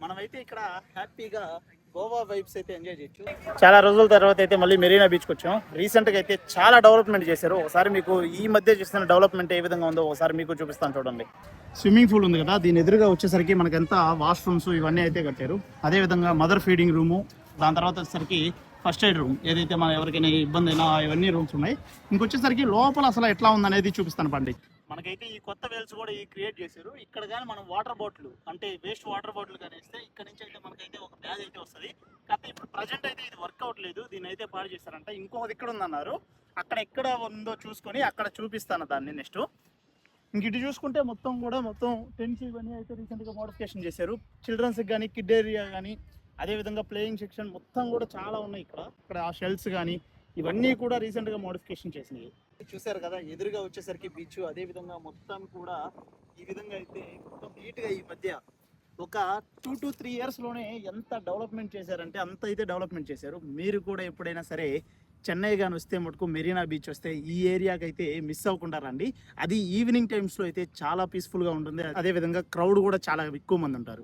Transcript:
మనమైతే ఇక్కడ హ్యాపీగా గోవా వైబ్స్ అయితే ఎంజాయ్ చేయొచ్చు. చాలా రోజుల తర్వాత అయితే మళ్ళీ మెరీనా బీచ్కి వచ్చాం. రీసెంట్గా అయితే చాలా డెవలప్మెంట్ చేశారు. ఒకసారి మీకు ఈ మధ్య చూస్తున్న డెవలప్మెంట్ ఏ విధంగా ఉందో ఒకసారి మీకు చూపిస్తాను చూడండి. స్విమ్మింగ్ పూల్ ఉంది కదా, దీని ఎదురుగా వచ్చేసరికి మనకంతా వాష్రూమ్స్ ఇవన్నీ అయితే కట్టారు. అదేవిధంగా మదర్ ఫీడింగ్ రూము, దాని తర్వాత వచ్చేసరికి ఫస్ట్ ఎయిడ్ రూమ్, ఏదైతే మన ఎవరికైనా ఇబ్బంది అయినా ఇవన్నీ రూమ్స్ ఉన్నాయి. ఇంకొచ్చేసరికి లోపల అసలు ఎట్లా ఉందనేది చూపిస్తాను పండి. మనకైతే ఈ కొత్త వేల్స్ కూడా ఈ క్రియేట్ చేశారు. ఇక్కడ కానీ మనం వాటర్ బాటిల్ అంటే వేస్ట్ వాటర్ బాటిల్ కానీ ఇస్తే ఇక్కడ నుంచి అయితే మనకైతే ఒక బ్యాగ్ అయితే వస్తుంది. కాకపోతే ఇప్పుడు ప్రజెంట్ అయితే ఇది వర్క్ అవ్వట్లేదు, దీన్ని అయితే పాడు చేస్తారంట. ఇంకొకటి ఇక్కడ ఉందన్నారు, అక్కడ ఎక్కడ ఉందో చూసుకొని అక్కడ చూపిస్తాను దాన్ని నెక్స్ట్. ఇంక ఇటు చూసుకుంటే మొత్తం టెంట్స్ ఇవన్నీ అయితే రీసెంట్గా మోడిఫికేషన్ చేశారు. చిల్డ్రన్స్కి కానీ కిడ్ ఏరియా కానీ అదేవిధంగా ప్లేయింగ్ సెక్షన్ మొత్తం కూడా చాలా ఉన్నాయి. ఇక్కడ ఆ షెల్స్ కానీ ఇవన్నీ కూడా రీసెంట్గా మోడిఫికేషన్ చేసినాయి. చూసారు కదా, ఎదురుగా వచ్చేసరికి బీచ్, అదేవిధంగా మొత్తం కూడా ఈ విధంగా అయితే మొత్తం నీట్గా ఈ మధ్య ఒక 2 to 3 ఇయర్స్లోనే ఎంత డెవలప్మెంట్ చేశారంటే అంత అయితే డెవలప్మెంట్ చేశారు. మీరు కూడా ఎప్పుడైనా సరే చెన్నై కానీ వస్తే మటుకు మెరీనా బీచ్ వస్తే ఈ ఏరియాకి అయితే మిస్ అవ్వకుండా రండి. అది ఈవినింగ్ టైమ్స్లో అయితే చాలా పీస్ఫుల్గా ఉంటుంది. అదేవిధంగా క్రౌడ్ కూడా చాలా ఎక్కువ మంది ఉంటారు.